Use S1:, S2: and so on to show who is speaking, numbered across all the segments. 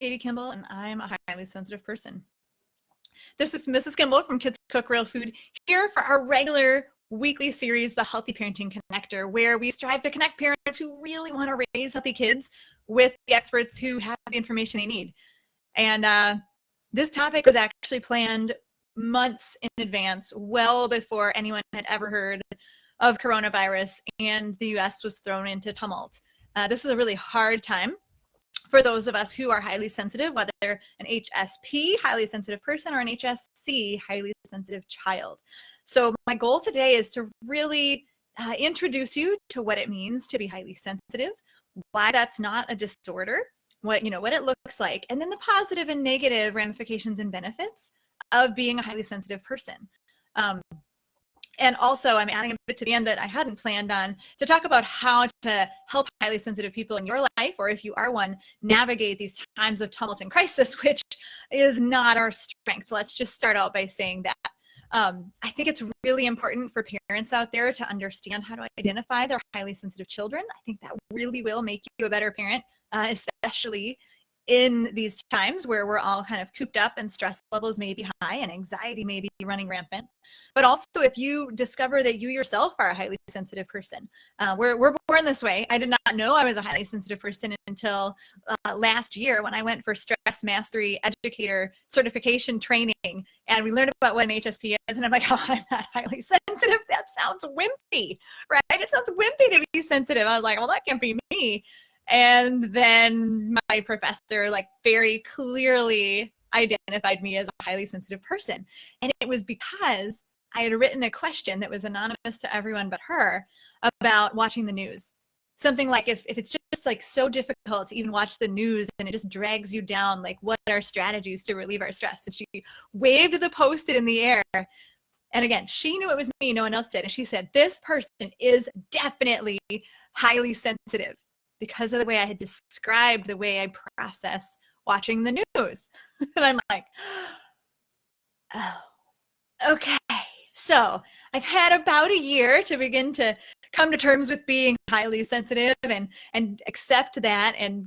S1: Kimball, and I'm a highly sensitive person. This is Mrs. Kimball from Kids Cook Real Food, here for our regular weekly series, The Healthy Parenting Connector, where we strive to connect parents who really want to raise healthy kids with the experts who have the information they need. And this topic was actually planned months in advance, well before anyone had ever heard of coronavirus and the US was thrown into tumult. This is a really hard time for those of us who are highly sensitive, whether an HSP, highly sensitive person, or an HSC, highly sensitive child. So my goal today is to really introduce you to what it means to be highly sensitive, why that's not a disorder, what it looks like, and then the positive and negative ramifications and benefits of being a highly sensitive person. And also, I'm adding a bit to the end that I hadn't planned on to talk about how to help highly sensitive people in your life, or if you are one, navigate these times of tumult and crisis, which is not our strength. Let's just start out by saying that. I think it's really important for parents out there to understand how to identify their highly sensitive children. I think that really will make you a better parent, especially in these times where we're all kind of cooped up and stress levels may be high and anxiety may be running rampant. But also if you discover that you yourself are a highly sensitive person. We're born this way. I did not know I was a highly sensitive person until last year when I went for stress mastery educator certification training, and we learned about what an HSP is, and I'm like, oh, I'm not highly sensitive. That sounds wimpy, right? It sounds wimpy to be sensitive. I was like, well, that can't be me. And then my professor very clearly identified me as a highly sensitive person. And it was because I had written a question that was anonymous to everyone but her about watching the news. Something like, if it's just so difficult to even watch the news and it just drags you down, what are strategies to relieve our stress? And she waved the Post-it in the air. And again, she knew it was me, no one else did. And she said, this person is definitely highly sensitive, because of the way I had described the way I process watching the news. And I'm like, oh, okay. So I've had about a year to begin to come to terms with being highly sensitive and accept that, and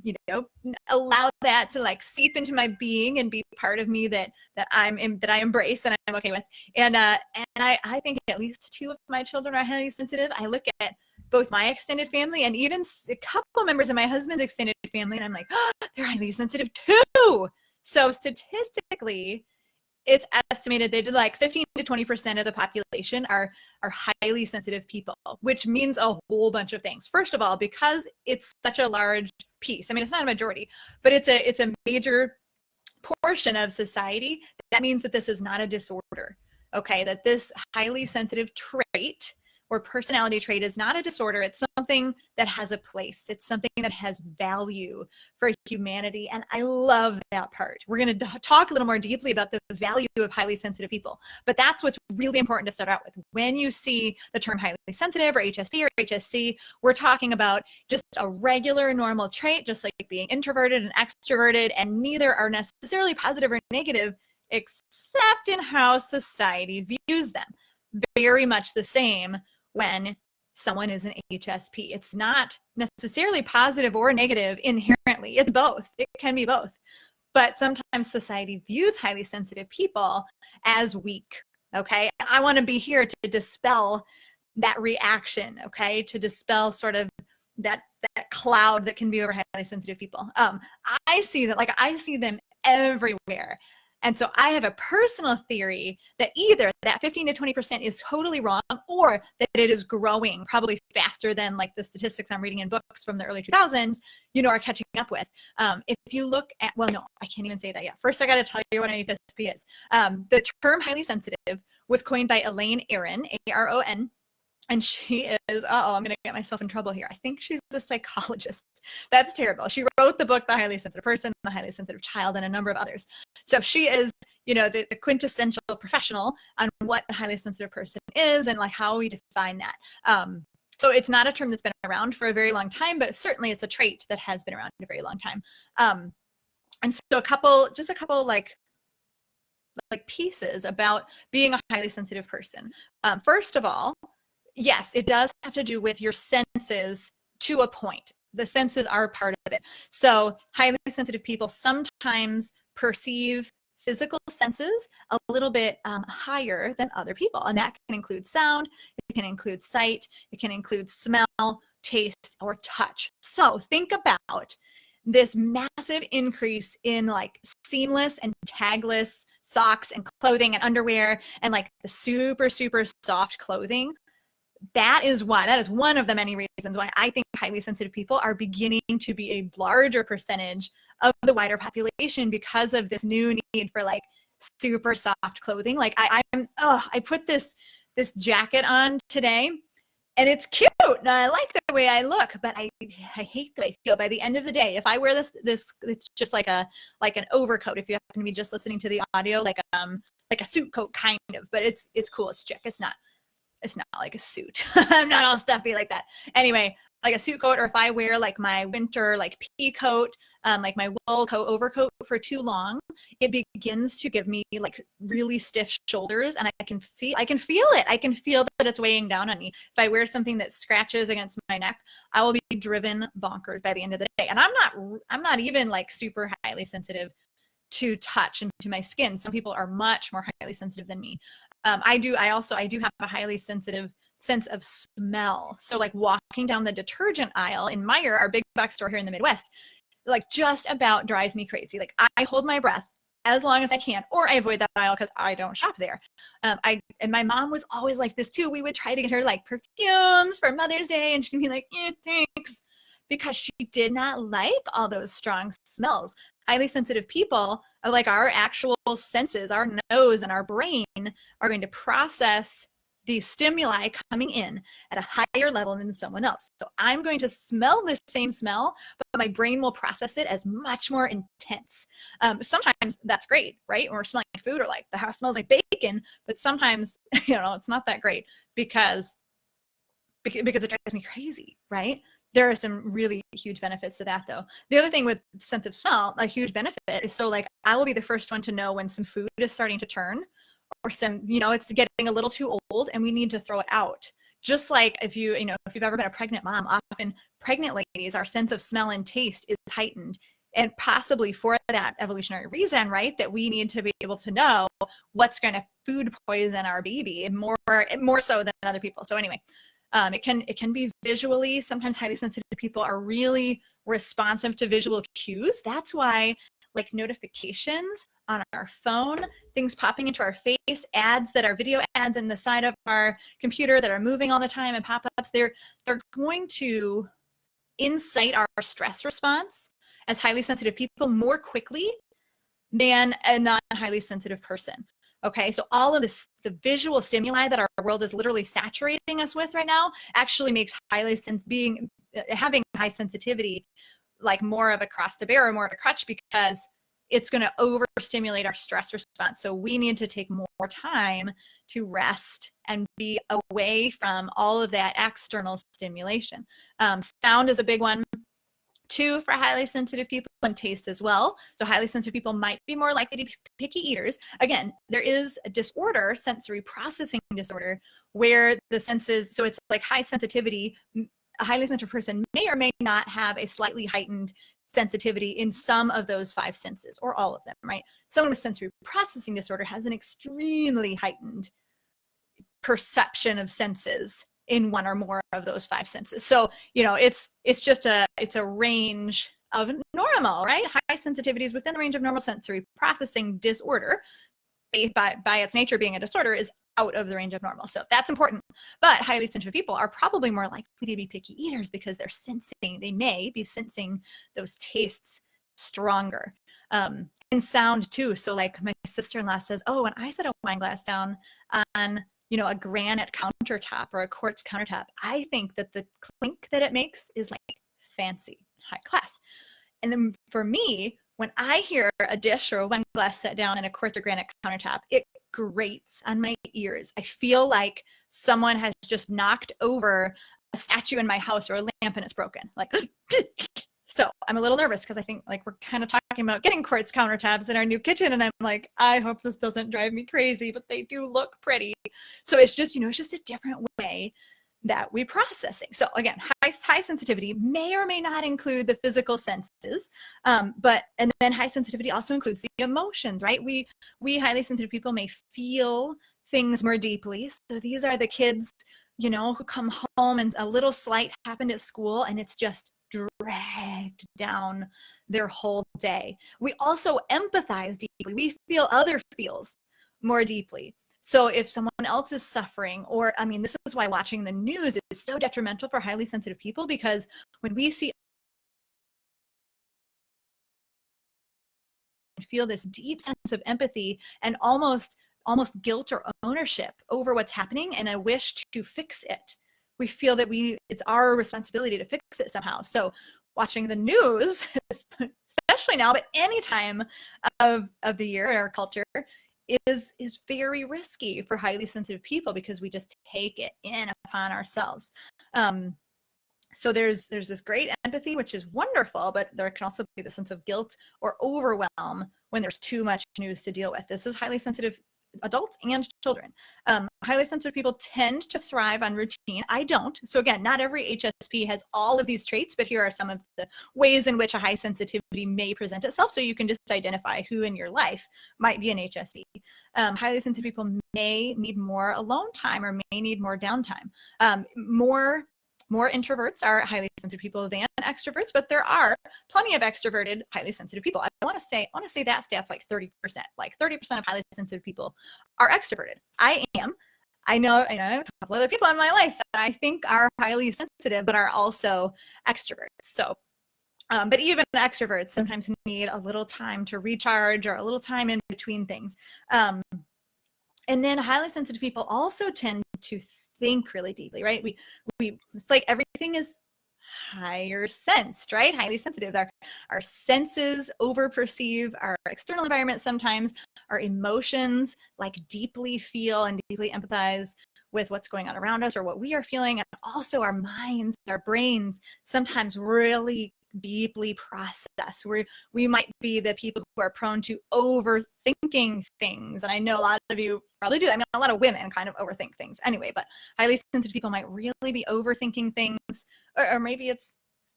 S1: allow that to seep into my being and be part of me that I embrace and I'm okay with. And I think at least two of my children are highly sensitive. I look at both my extended family and even a couple members of my husband's extended family, and I'm like, oh, they're highly sensitive too. So statistically, it's estimated that 15 to 20% of the population are highly sensitive people, which means a whole bunch of things. First of all, because it's such a large piece. I mean, it's not a majority, but it's a major portion of society. That means that this is not a disorder. Okay, that this highly sensitive trait or personality trait is not a disorder. It's something that has a place. It's something that has value for humanity. And I love that part. We're going to talk a little more deeply about the value of highly sensitive people. But that's what's really important to start out with. When you see the term highly sensitive or HSP or HSC, we're talking about just a regular normal trait, just like being introverted and extroverted, and neither are necessarily positive or negative, except in how society views them. Very much the same when someone is an HSP. It's not necessarily positive or negative inherently. It's both. It can be both. But sometimes society views highly sensitive people as weak. Okay? I want to be here to dispel that reaction, okay? To dispel sort of that cloud that can be over highly sensitive people. I see that, I see them everywhere. And so I have a personal theory that either that 15 to 20% is totally wrong, or that it is growing probably faster than the statistics I'm reading in books from the early 2000s, are catching up with. If you look at, well, no, I can't even say that yet. First, I got to tell you what an HSP is. The term highly sensitive was coined by Elaine Aron, A-R-O-N. And she is, I'm going to get myself in trouble here. I think she's a psychologist. That's terrible. She wrote the book, The Highly Sensitive Person, The Highly Sensitive Child, and a number of others. So she is, the quintessential professional on what a highly sensitive person is and how we define that. So it's not a term that's been around for a very long time, but certainly it's a trait that has been around a very long time. And so a couple pieces about being a highly sensitive person. First of all, yes, it does have to do with your senses to a point. the senses are part of it. So highly sensitive people sometimes perceive physical senses a little bit higher than other people. And that can include sound, it can include sight, it can include smell, taste, or touch. So think about this massive increase in like seamless and tagless socks and clothing and underwear and like the super, super soft clothing. That is one of the many reasons why I think highly sensitive people are beginning to be a larger percentage of the wider population because of this new need for like super soft clothing. Like I put this jacket on today and it's cute and I like the way I look, but I hate the way I feel. By the end of the day, if I wear this it's just like an overcoat. If you happen to be just listening to the audio, like a suit coat kind of, but it's cool. It's chic. It's not like a suit. I'm not all stuffy like that. Anyway, like a suit coat, or if I wear like my winter like pea coat, like my wool coat overcoat for too long, it begins to give me like really stiff shoulders, and I can feel it. I can feel that it's weighing down on me. If I wear something that scratches against my neck, I will be driven bonkers by the end of the day. And I'm not even like super highly sensitive to touch and to my skin. Some people are much more highly sensitive than me. I do have a highly sensitive sense of smell. So like walking down the detergent aisle in Meijer, our big box store here in the Midwest, like just about drives me crazy. Like I hold my breath as long as I can, or I avoid that aisle because I don't shop there. And my mom was always like this too. We would try to get her like perfumes for Mother's Day, and she'd be like, thanks, because she did not like all those strong smells. Highly sensitive people, like our actual senses, our nose and our brain are going to process the stimuli coming in at a higher level than someone else. So I'm going to smell the same smell, but my brain will process it as much more intense. Sometimes that's great, right? When we're smelling food, or like the house smells like bacon, but sometimes, it's not that great because it drives me crazy, right? There are some really huge benefits to that, though. The other thing with sense of smell, a huge benefit is, so like I will be the first one to know when some food is starting to turn, or some, it's getting a little too old and we need to throw it out. Just like if you've ever been a pregnant mom, often pregnant ladies, our sense of smell and taste is heightened, and possibly for that evolutionary reason, right? That we need to be able to know what's going to food poison our baby more so than other people. So anyway, it can be visually. Sometimes highly sensitive people are really responsive to visual cues. That's why like notifications on our phone, things popping into our face, ads that are video ads in the side of our computer that are moving all the time and pop-ups, they're going to incite our stress response as highly sensitive people more quickly than a non-highly sensitive person. Okay, so all of this, the visual stimuli that our world is literally saturating us with right now, actually makes having high sensitivity like more of a cross to bear, or more of a crutch, because it's going to overstimulate our stress response. So we need to take more time to rest and be away from all of that external stimulation. Sound is a big one too for highly sensitive people, and taste as well. So highly sensitive people might be more likely to be picky eaters. Again, there is a disorder, sensory processing disorder, where the senses, so it's like high sensitivity, a highly sensitive person may or may not have a slightly heightened sensitivity in some of those 5 senses, or all of them, right? Someone with sensory processing disorder has an extremely heightened perception of senses in one or more of those 5 senses. So, it's a range of normal, right? High sensitivity is within the range of normal. Sensory processing disorder, by its nature being a disorder, is out of the range of normal. So that's important. But highly sensitive people are probably more likely to be picky eaters because they may be sensing those tastes stronger. And sound too. So like my sister-in-law says, oh, when I set a wine glass down on a granite countertop or a quartz countertop, I think that the clink that it makes is like fancy, high class. And then for me, when I hear a dish or a wine glass set down in a quartz or granite countertop, it grates on my ears. I feel like someone has just knocked over a statue in my house or a lamp and it's broken. Like, so I'm a little nervous because I think like we're kind of talking about getting quartz countertops in our new kitchen, and I'm like, I hope this doesn't drive me crazy, but they do look pretty. So it's just, it's just a different way that we process things. So again, high sensitivity may or may not include the physical senses, and then high sensitivity also includes the emotions, right? We highly sensitive people may feel things more deeply. So these are the kids, you know, who come home and a little slight happened at school and it's just dragged down their whole day. We also empathize deeply. We feel other feels more deeply. So if someone else is suffering, or I mean, this is why watching the news is so detrimental for highly sensitive people, because when we see and feel this deep sense of empathy and almost guilt or ownership over what's happening and a wish to fix it, we feel that it's our responsibility to fix it somehow. So watching the news, especially now, but any time of the year in our culture, is very risky for highly sensitive people because we just take it in upon ourselves. So there's this great empathy, which is wonderful, but there can also be the sense of guilt or overwhelm when there's too much news to deal with. This is highly sensitive adults and children. Highly sensitive people tend to thrive on routine. I don't. So again, not every HSP has all of these traits, but here are some of the ways in which a high sensitivity may present itself. So you can just identify who in your life might be an HSP. Highly sensitive people may need more alone time or may need more downtime. More introverts are highly sensitive people than extroverts, but there are plenty of extroverted, highly sensitive people. I want to say that stat's like 30%. Like 30% of highly sensitive people are extroverted. I am. I know a couple other people in my life that I think are highly sensitive, but are also extroverts. So, but even extroverts sometimes need a little time to recharge or a little time in between things. And then highly sensitive people also tend to think really deeply, right? We it's like everything is higher sensed, right? Highly sensitive. Our senses over perceive our external environment sometimes, our emotions like deeply feel and deeply empathize with what's going on around us or what we are feeling. And also our minds, our brains sometimes really deeply process. We might be the people who are prone to overthinking things. And I know a lot of you probably do. I mean, a lot of women kind of overthink things anyway, but highly sensitive people might really be overthinking things, or maybe I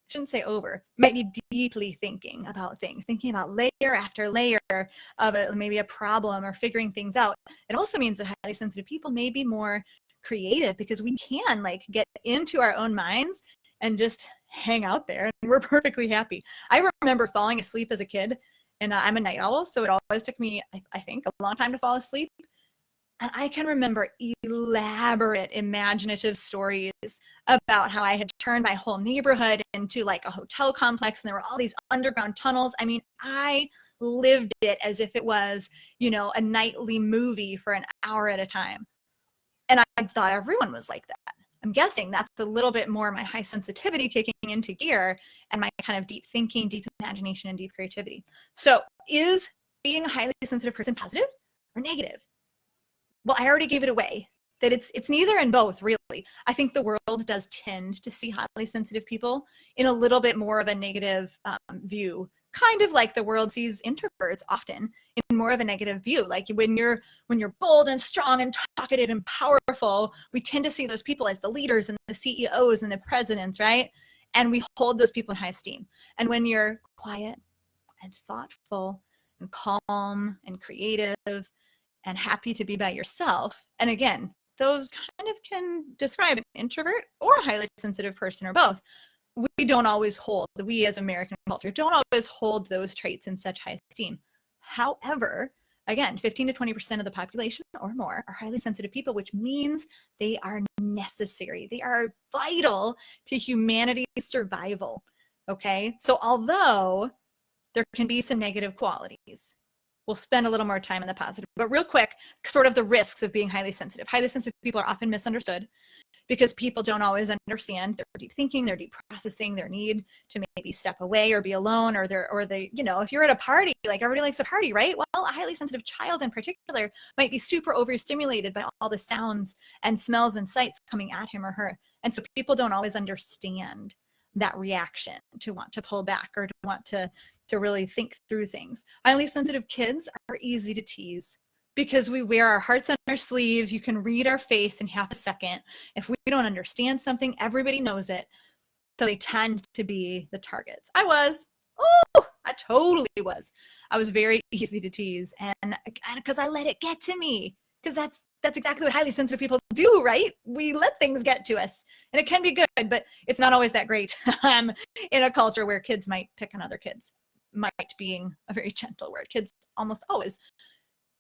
S1: shouldn't say over, might be deeply thinking about things, thinking about layer after layer of maybe a problem or figuring things out. It also means that highly sensitive people may be more creative because we can like get into our own minds and just hang out there and we're perfectly happy. I remember falling asleep as a kid, and I'm a night owl, so it always took me, I think, a long time to fall asleep. And I can remember elaborate imaginative stories about how I had turned my whole neighborhood into like a hotel complex and there were all these underground tunnels. I mean, I lived it as if it was, you know, a nightly movie for an hour at a time. And I thought everyone was like that. I'm guessing that's a little bit more my high sensitivity kicking into gear and my kind of deep thinking, deep imagination, and deep creativity. So is being a highly sensitive person positive or negative? Well, I already gave it away that it's neither and both, really. I think the world does tend to see highly sensitive people in a little bit more of a negative view, kind of like the world sees introverts often in more of a negative view. Like when you're bold and strong and talkative and powerful, we tend to see those people as the leaders and the CEOs and the presidents, right? And we hold those people in high esteem. And when you're quiet and thoughtful and calm and creative and happy to be by yourself, and again, those kind of can describe an introvert or a highly sensitive person or both. We as American culture don't always hold those traits in such high esteem. However, again, 15 to 20% of the population or more are highly sensitive people, which means they are necessary. They are vital to humanity's survival. Okay, so although there can be some negative qualities, we'll spend a little more time on the positive. But real quick, sort of the risks of being highly sensitive. Highly sensitive people are often misunderstood because people don't always understand their deep thinking, their deep processing, their need to maybe step away or be alone, or they, you know, if you're at a party, like everybody likes a party, right? Well, a highly sensitive child in particular might be super overstimulated by all the sounds and smells and sights coming at him or her. And so people don't always understand that reaction to want to pull back or to want to really think through things. Highly sensitive kids are easy to tease. because we wear our hearts on our sleeves. You can read our face in half a second. If we don't understand something, everybody knows it. So they tend to be the targets. I totally was. I was very easy to tease, and because I let it get to me, because that's exactly what highly sensitive people do, right? We let things get to us, and it can be good, but it's not always that great in a culture where kids might pick on other kids. Might being a very gentle word. Kids almost always,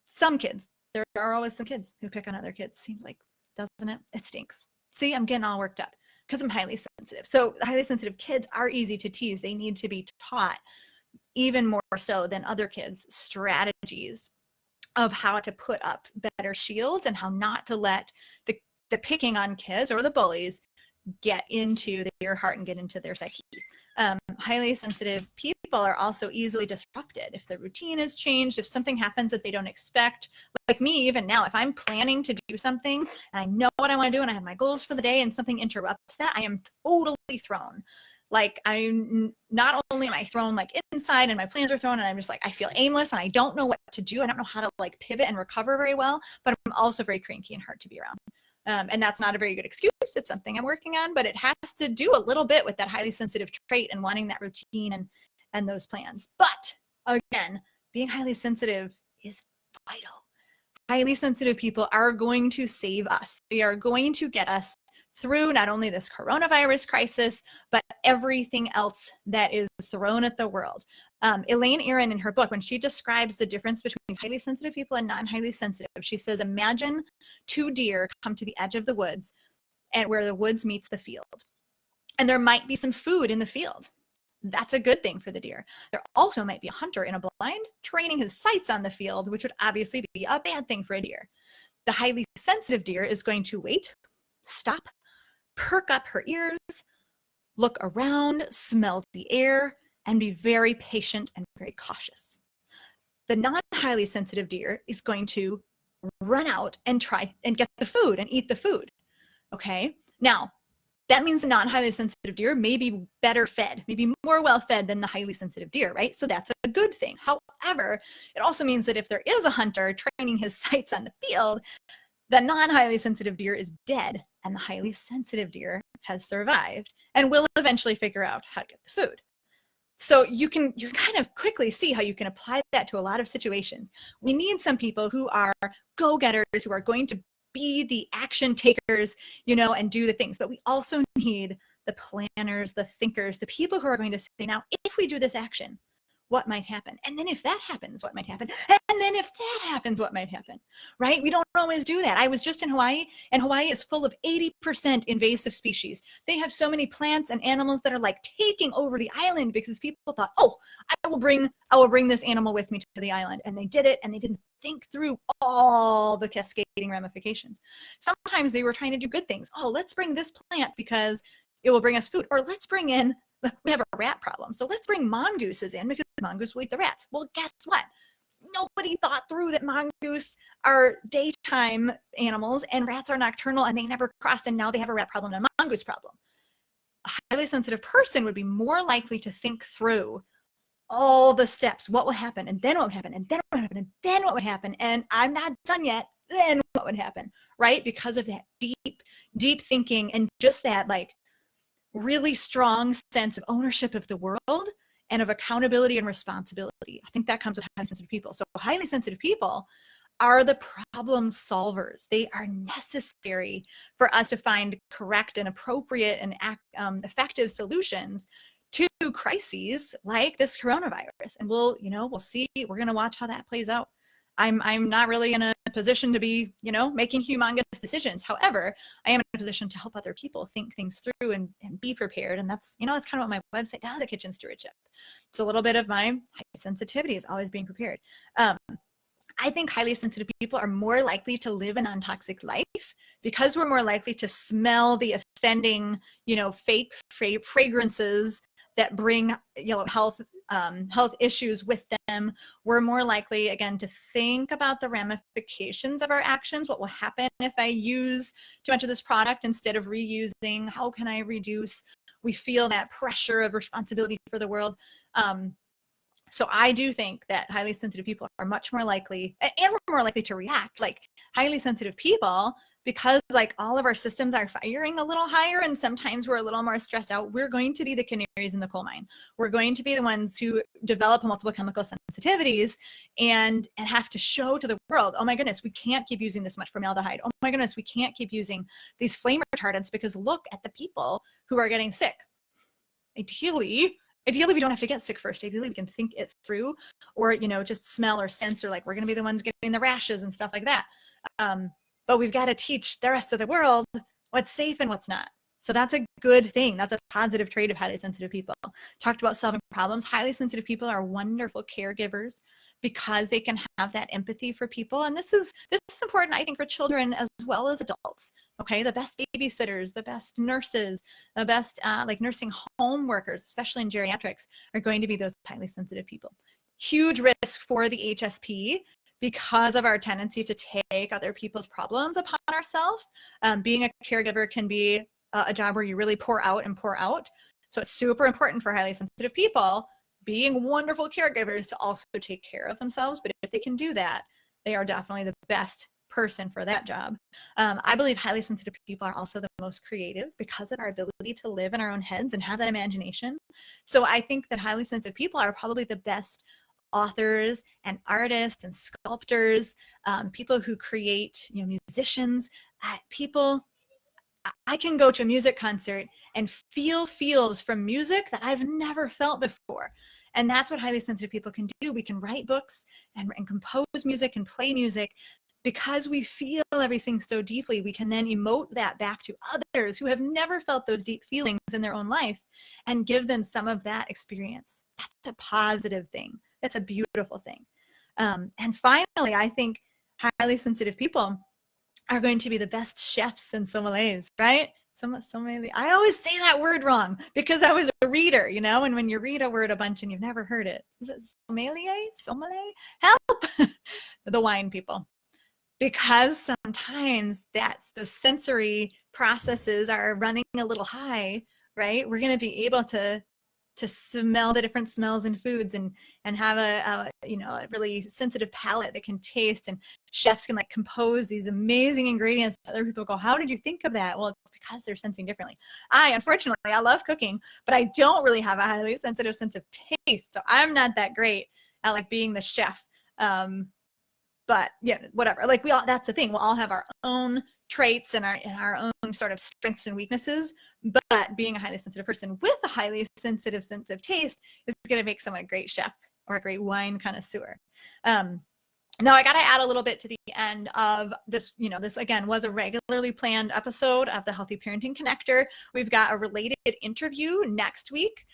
S1: some kids, there are always some kids who pick on other kids, seems like, doesn't it? It stinks. See, I'm getting all worked up because I'm highly sensitive. So highly sensitive kids are easy to tease. They need to be taught, even more so than other kids, strategies of how to put up better shields and how not to let the picking on kids or the bullies get into their heart and get into their psyche. Highly sensitive people are also easily disrupted. If the routine is changed, if something happens that they don't expect, like me, even now, if I'm planning to do something and I know what I want to do and I have my goals for the day and something interrupts that, I am totally thrown. Like, I'm not only am I thrown like inside and my plans are thrown and I'm just like, I feel aimless and I don't know what to do. I don't know how to like pivot and recover very well, but I'm also very cranky and hard to be around. And that's not a very good excuse. It's something I'm working on, but it has to do a little bit with that highly sensitive trait and wanting that routine and those plans. But again, being highly sensitive is vital. Highly sensitive people are going to save us. They are going to get us through not only this coronavirus crisis, but everything else that is thrown at the world. Elaine Aron, in her book, when she describes the difference between highly sensitive people and non-highly sensitive, she says, imagine two deer come to the edge of the woods and where the woods meets the field. And there might be some food in the field. That's a good thing for the deer. There also might be a hunter in a blind training his sights on the field, which would obviously be a bad thing for a deer. The highly sensitive deer is going to wait, stop, perk up her ears, look around, smell the air, and be very patient and very cautious. The non-highly sensitive deer is going to run out and try and get the food and eat the food. Okay? Now, that means the non-highly sensitive deer may be better fed, maybe more well-fed than the highly sensitive deer, right? So that's a good thing. However, it also means that if there is a hunter training his sights on the field, the non-highly sensitive deer is dead and the highly sensitive deer has survived and will eventually figure out how to get the food. So you kind of quickly see how you can apply that to a lot of situations. We need some people who are go-getters, who are going to be the action takers, and do the things. But we also need the planners, the thinkers, the people who are going to say, now, if we do this action, what might happen? And then if that happens, what might happen? And then if that happens, what might happen? Right? We don't always do that. I was just in Hawaii, and Hawaii is full of 80% invasive species. They have so many plants and animals that are like taking over the island because people thought, oh, I will bring this animal with me to the island. And they did it, and they didn't think through all the cascading ramifications. Sometimes they were trying to do good things. Oh, let's bring this plant because it will bring us food. Or let's bring in, we have a rat problem, so let's bring mongooses in because mongoose will eat the rats. Well, guess what? Nobody thought through that mongoose are daytime animals and rats are nocturnal, and they never crossed, and now they have a rat problem and a mongoose problem. A highly sensitive person would be more likely to think through all the steps. What will happen? And then what would happen? And then what would happen? And then what would happen? And I'm not done yet. Then what would happen? Right? Because of that deep thinking and just that like really strong sense of ownership of the world and of accountability and responsibility. I think that comes with highly sensitive people. So highly sensitive people are the problem solvers. They are necessary for us to find correct and appropriate and effective solutions to crises like this coronavirus. And we'll see, we're going to watch how that plays out. I'm not really in a position to be, making humongous decisions. However, I am in a position to help other people think things through and be prepared. And that's, that's kind of what my website does at Kitchen Stewardship. It's a little bit of my sensitivity is always being prepared. I think highly sensitive people are more likely to live a non-toxic life because we're more likely to smell the offending, fake fragrances that bring, health issues with them. We're more likely, again, to think about the ramifications of our actions. What will happen if I use too much of this product instead of reusing? How can I reduce? We feel that pressure of responsibility for the world. So I do think that highly sensitive people are much more likely, and we're more likely to react like highly sensitive people, because like all of our systems are firing a little higher, and sometimes we're a little more stressed out. We're going to be the canaries in the coal mine. We're going to be the ones who develop multiple chemical sensitivities and have to show to the world, oh my goodness, we can't keep using this much formaldehyde. Oh my goodness, we can't keep using these flame retardants because look at the people who are getting sick. Ideally, we don't have to get sick first. Ideally, we can think it through, or, you know, just smell or sense, or like we're going to be the ones getting the rashes and stuff like that. But we've got to teach the rest of the world what's safe and what's not. So that's a good thing. That's a positive trait of highly sensitive people. Talked about solving problems. Highly sensitive people are wonderful caregivers because they can have that empathy for people. And this is important, I think, for children as well as adults. Okay, the best babysitters, the best nurses, the best like nursing home workers, especially in geriatrics, are going to be those highly sensitive people. Huge risk for the HSP because of our tendency to take other people's problems upon ourselves. Being a caregiver can be a job where you really pour out and pour out. So it's super important for highly sensitive people being wonderful caregivers to also take care of themselves. But if they can do that, they are definitely the best person for that job. I believe highly sensitive people are also the most creative because of our ability to live in our own heads and have that imagination. So I think that highly sensitive people are probably the best authors and artists and sculptors, people who create, you know, musicians, people. I can go to a music concert and feel feels from music that I've never felt before. And that's what highly sensitive people can do. We can write books and compose music and play music. Because we feel everything so deeply, we can then emote that back to others who have never felt those deep feelings in their own life and give them some of that experience. That's a positive thing. That's a beautiful thing. And finally, I think highly sensitive people are going to be the best chefs and sommeliers, right? Sommelier. I always say that word wrong because I was a reader, you know, and when you read a word a bunch and you've never heard it, is it sommelier? Sommelier? Help! The wine people. Because sometimes that's the sensory processes are running a little high, right? We're going to be able to smell the different smells in foods and have a you know, a really sensitive palate that can taste, and chefs can like compose these amazing ingredients. Other people go, how did you think of that? Well, it's because they're sensing differently. Unfortunately, I love cooking, but I don't really have a highly sensitive sense of taste. So I'm not that great at like being the chef. But yeah, whatever. Like that's the thing. We'll all have our own traits and our own sort of strengths and weaknesses. But being a highly sensitive person with a highly sensitive sense of taste is going to make someone a great chef or a great wine connoisseur. Now I got to add a little bit to the end of this. You know, this again was a regularly planned episode of the Healthy Parenting Connector. We've got a related interview next week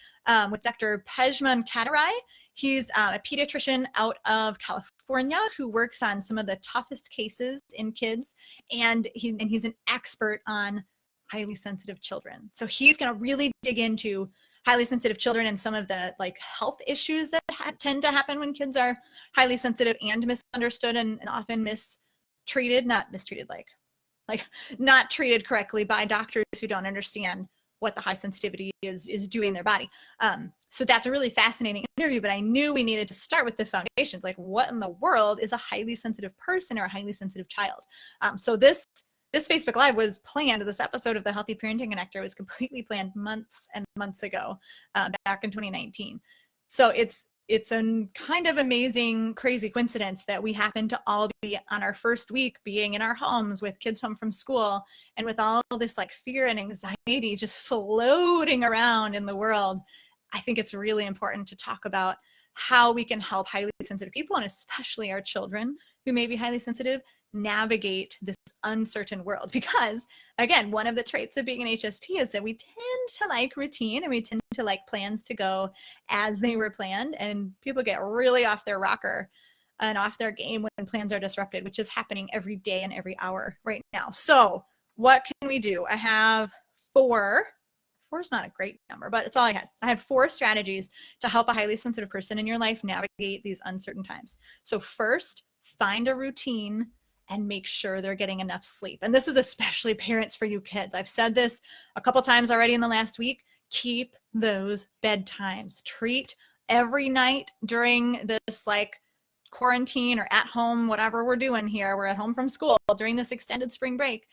S1: with Dr. Pejman Katarai. He's a pediatrician out of California who works on some of the toughest cases in kids, and he's an expert on highly sensitive children. So he's going to really dig into highly sensitive children and some of the like health issues that tend to happen when kids are highly sensitive and misunderstood and often mistreated, not mistreated, like not treated correctly by doctors who don't understand what the high sensitivity is doing in their body. So that's a really fascinating interview, but I knew we needed to start with the foundations. Like, what in the world is a highly sensitive person or a highly sensitive child? So this Facebook Live was planned. This episode of the Healthy Parenting Connector was completely planned months and months ago, back in 2019. So it's a kind of amazing, crazy coincidence that we happen to all be on our first week being in our homes with kids home from school, and with all this like fear and anxiety just floating around in the world. I think it's really important to talk about how we can help highly sensitive people, and especially our children who may be highly sensitive, navigate this uncertain world. Because again, one of the traits of being an HSP is that we tend to like routine, and we tend to like plans to go as they were planned, and people get really off their rocker and off their game when plans are disrupted, which is happening every day and every hour right now. So what can we do? I have four is not a great number, but it's all I had. I had 4 strategies to help a highly sensitive person in your life navigate these uncertain times. So first, find a routine and make sure they're getting enough sleep. And this is especially parents for you kids. I've said this a couple times already in the last week. Keep those bedtimes. Treat every night during this like quarantine or at home, whatever we're doing here, we're at home from school during this extended spring break,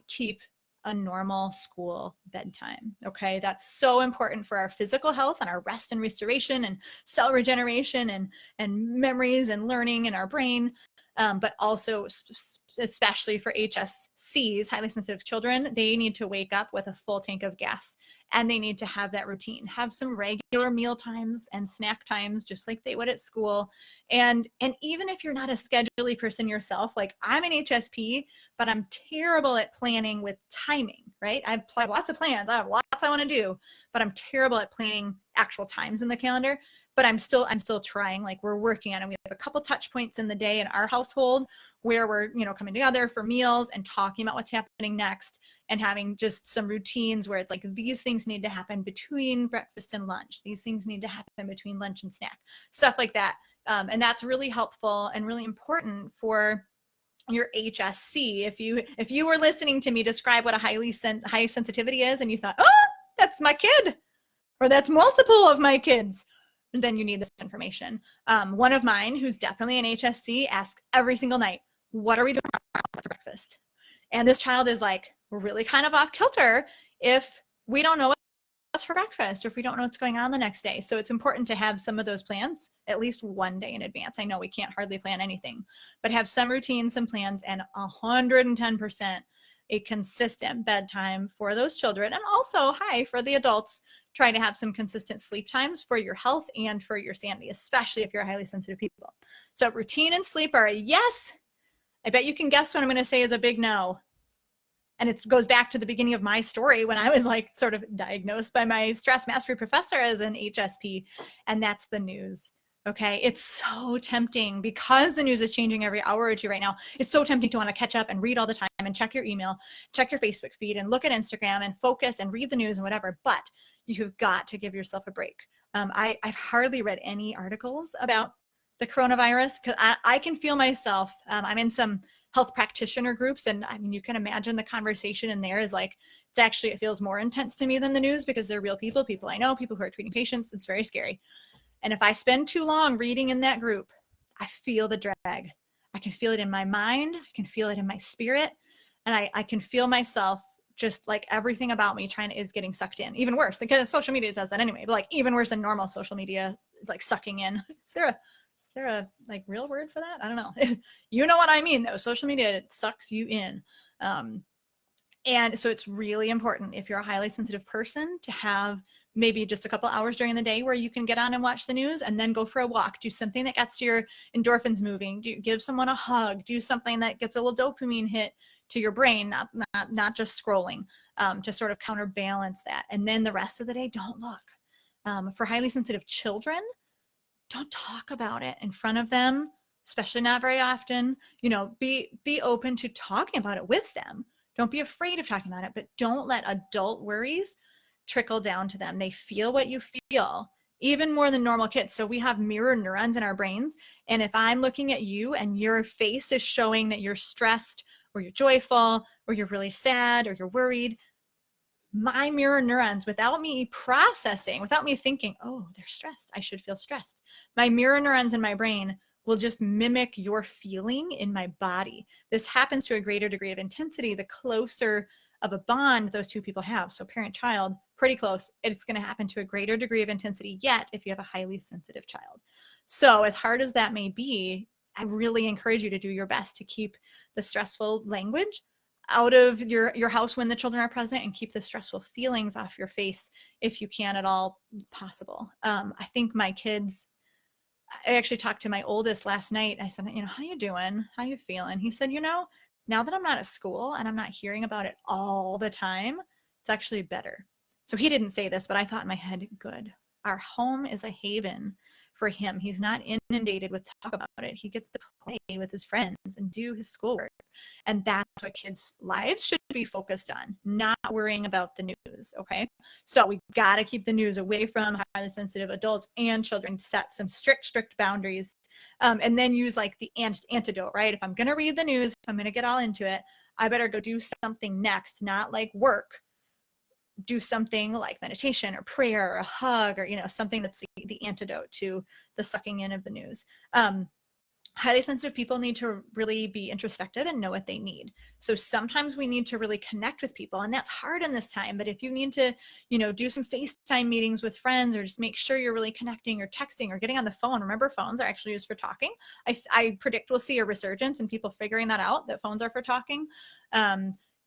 S1: keep a normal school bedtime. Okay, that's so important for our physical health and our rest and restoration and cell regeneration and memories and learning in our brain. But also especially for HSCs, highly sensitive children, they need to wake up with a full tank of gas, and they need to have that routine, have some regular meal times and snack times, just like they would at school. And even if you're not a scheduly person yourself, like I'm an HSP, but I'm terrible at planning with timing, right? I have lots of plans. I have lots I want to do, but I'm terrible at planning actual times in the calendar. But I'm still trying, like we're working on it. We have a couple touch points in the day in our household where we're, coming together for meals and talking about what's happening next and having just some routines where it's like, these things need to happen between breakfast and lunch. These things need to happen between lunch and snack, stuff like that. And that's really helpful and really important for your HSC. If you were listening to me describe what a high sensitivity is and you thought, oh, that's my kid, or that's multiple of my kids, then you need this information. One of mine, who's definitely an HSC, asks every single night, what are we doing for breakfast? And this child is like really kind of off kilter if we don't know what's for breakfast or if we don't know what's going on the next day. So it's important to have some of those plans at least one day in advance. I know we can't hardly plan anything, but have some routines, some plans, and 110% a consistent bedtime for those children. And also, for the adults, try to have some consistent sleep times for your health and for your sanity, especially if you're highly sensitive people. So routine and sleep are a yes. I bet you can guess what I'm going to say is a big no. And it goes back to the beginning of my story when I was like sort of diagnosed by my stress mastery professor as an HSP, and that's the news. Okay, it's so tempting because the news is changing every hour or two right now. It's so tempting to want to catch up and read all the time and check your email, check your Facebook feed, and look at Instagram and focus and read the news and whatever. But you've got to give yourself a break. I've hardly read any articles about the coronavirus because I can feel myself. I'm in some health practitioner groups, and I mean, you can imagine the conversation in there is like, it feels more intense to me than the news because they're real people I know, people who are treating patients. It's very scary. And if I spend too long reading in that group, I feel the drag. I can feel it in my mind. I can feel it in my spirit. And I can feel myself just like everything about me is getting sucked in. Even worse, because social media does that anyway, but like even worse than normal social media, like sucking in. Is there a like real word for that? I don't know. You know what I mean though. Social media sucks you in. And so it's really important if you're a highly sensitive person to have maybe just a couple hours during the day where you can get on and watch the news and then go for a walk, do something that gets your endorphins moving, give someone a hug, do something that gets a little dopamine hit to your brain, not just scrolling, to sort of counterbalance that. And then the rest of the day, don't look. For highly sensitive children, don't talk about it in front of them, especially not very often. Be open to talking about it with them. Don't be afraid of talking about it, but don't let adult worries trickle down to them. They feel what you feel, even more than normal kids. So we have mirror neurons in our brains. And if I'm looking at you and your face is showing that you're stressed or you're joyful or you're really sad or you're worried, my mirror neurons, without me processing, without me thinking, oh, they're stressed, I should feel stressed, my mirror neurons in my brain will just mimic your feeling in my body. This happens to a greater degree of intensity the closer of a bond those two people have. So parent-child, pretty close. It's going to happen to a greater degree of intensity yet if you have a highly sensitive child. So as hard as that may be, I really encourage you to do your best to keep the stressful language out of your house when the children are present and keep the stressful feelings off your face if you can at all possible. I think my kids, I actually talked to my oldest last night. I said, how you doing? How you feeling? He said, now that I'm not at school and I'm not hearing about it all the time, it's actually better. So he didn't say this, but I thought in my head, good. Our home is a haven for him. He's not inundated with talk about it. He gets to play with his friends and do his schoolwork. And that's what kids' lives should be focused on, not worrying about the news, okay? So we got to keep the news away from highly sensitive adults and children, set some strict boundaries, and then use like the antidote, right? If I'm going to read the news, if I'm going to get all into it, I better go do something next, not like work do something like meditation or prayer or a hug, or, something that's the antidote to the sucking in of the news. Highly sensitive people need to really be introspective and know what they need. So sometimes we need to really connect with people, and that's hard in this time. But if you need to, do some FaceTime meetings with friends, or just make sure you're really connecting or texting or getting on the phone. Remember, phones are actually used for talking. I predict we'll see a resurgence in people figuring that out, that phones are for talking.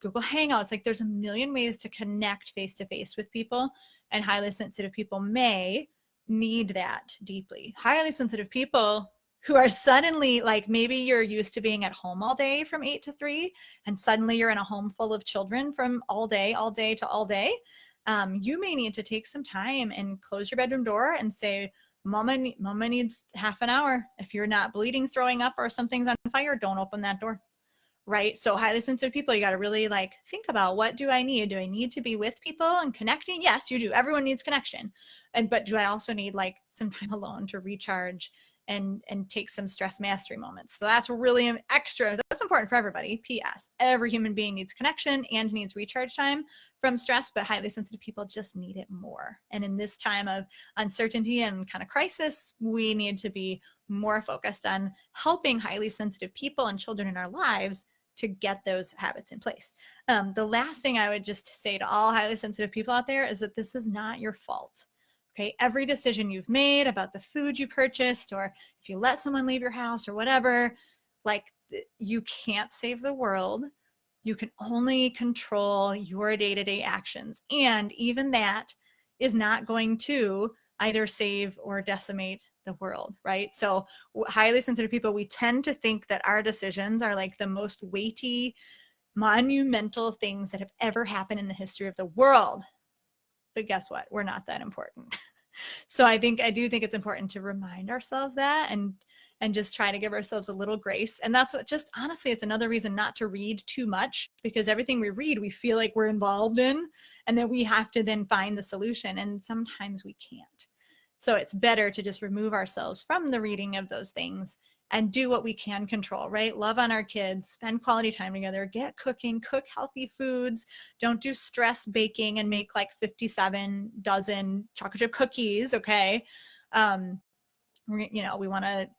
S1: Google Hangouts, like there's a million ways to connect face-to-face with people, and highly sensitive people may need that deeply. Highly sensitive people who are suddenly, like, maybe you're used to being at home all day from 8 to 3, and suddenly you're in a home full of children from all day to all day. You may need to take some time and close your bedroom door and say, Mama needs half an hour. If you're not bleeding, throwing up, or something's on fire, don't open that door. Right? So highly sensitive people, you got to really think about, what do I need? Do I need to be with people and connecting? Yes, you do. Everyone needs connection. But do I also need some time alone to recharge and take some stress mastery moments? So that's really extra. That's important for everybody. P.S. Every human being needs connection and needs recharge time from stress, but highly sensitive people just need it more. And in this time of uncertainty and kind of crisis, we need to be more focused on helping highly sensitive people and children in our lives to get those habits in place. The last thing I would just say to all highly sensitive people out there is that this is not your fault. Okay, every decision you've made about the food you purchased, or if you let someone leave your house or whatever, you can't save the world. You can only control your day-to-day actions. And even that is not going to either save or decimate the world, right? So highly sensitive people, we tend to think that our decisions are the most weighty, monumental things that have ever happened in the history of the world. But guess what? We're not that important. So I do think it's important to remind ourselves that, and just try to give ourselves a little grace. And that's just, honestly, it's another reason not to read too much, because everything we read, we feel like we're involved in, and then we have to then find the solution. And sometimes we can't. So it's better to just remove ourselves from the reading of those things and do what we can control, right? Love on our kids, spend quality time together, get cooking, cook healthy foods. Don't do stress baking and make 57 dozen chocolate chip cookies, okay? We want to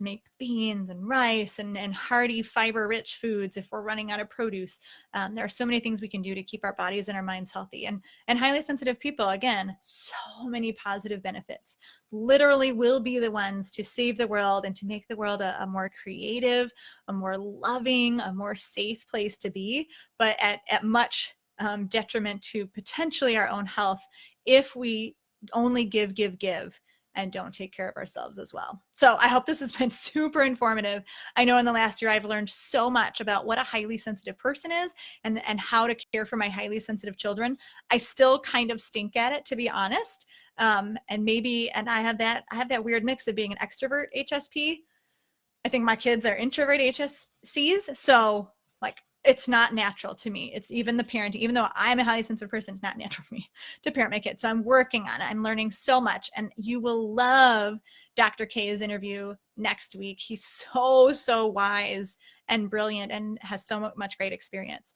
S1: make beans and rice and hearty, fiber-rich foods if we're running out of produce. There are so many things we can do to keep our bodies and our minds healthy. And highly sensitive people, again, so many positive benefits. Literally will be the ones to save the world and to make the world a more creative, a more loving, a more safe place to be, but at much detriment to potentially our own health if we only give and don't take care of ourselves as well. So I hope this has been super informative. I know in the last year I've learned so much about what a highly sensitive person is and how to care for my highly sensitive children. I still kind of stink at it, to be honest. And I have that weird mix of being an extrovert HSP. I think my kids are introvert HSCs. So it's not natural to me. It's even the parenting, even though I'm a highly sensitive person, it's not natural for me to parent my kids. So I'm working on it. I'm learning so much. And you will love Dr. K's interview next week. He's so wise and brilliant and has so much great experience.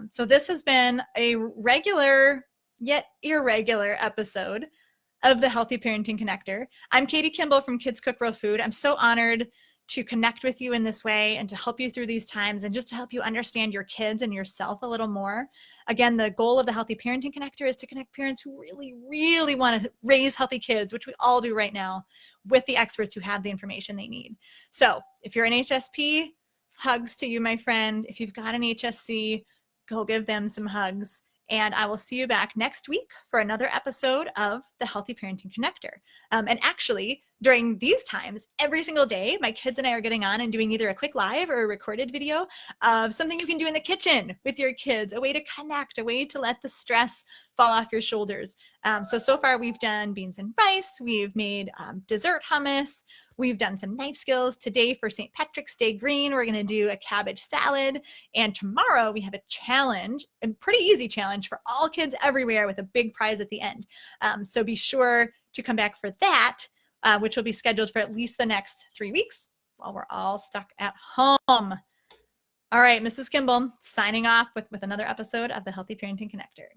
S1: So this has been a regular yet irregular episode of the Healthy Parenting Connector. I'm Katie Kimball from Kids Cook Real Food. I'm so honored to connect with you in this way and to help you through these times and just to help you understand your kids and yourself a little more. Again, the goal of the Healthy Parenting Connector is to connect parents who really want to raise healthy kids, which we all do right now, with the experts who have the information they need. So if you're an HSP, hugs to you, my friend. If you've got an HSC, go give them some hugs. And I will see you back next week for another episode of the Healthy Parenting Connector. And actually, during these times, every single day, my kids and I are getting on and doing either a quick live or a recorded video of something you can do in the kitchen with your kids, a way to connect, a way to let the stress fall off your shoulders. So far we've done beans and rice, we've made dessert hummus, we've done some knife skills. Today for St. Patrick's Day green, we're gonna do a cabbage salad. And tomorrow we have a challenge, a pretty easy challenge for all kids everywhere with a big prize at the end. So be sure to come back for that, which will be scheduled for at least the next 3 weeks while we're all stuck at home. All right, Mrs. Kimball signing off with another episode of the Healthy Parenting Connector.